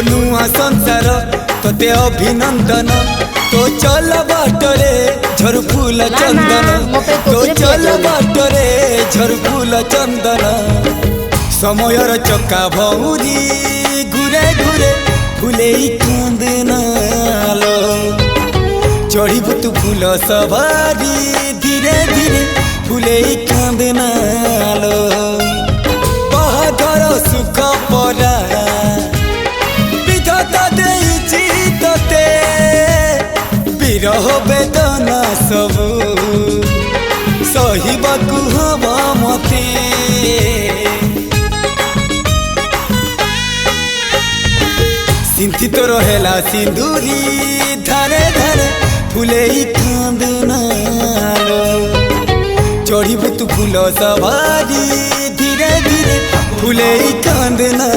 नुआ संसार तोते अभिनंदन तो चल बाटरे झर फूल चंदन तो चल बाटरे झर फूल चंदन समयर चक्का भौरी घुरे घुरे फुले कांदनालो चढ़ीबु तू फूल सवारी धीरे धीरे फुले कांदनालो बाहादर सुख परा विधाता देइछि तोते विरह वेदना सबु सहिबाकु हवा मते सिंथी तो रहेला सिंदूरी धारे धारे फुले कांदनालो चढ़ीबु तू फूल सवारी धीरे धीरे फुले कांदना।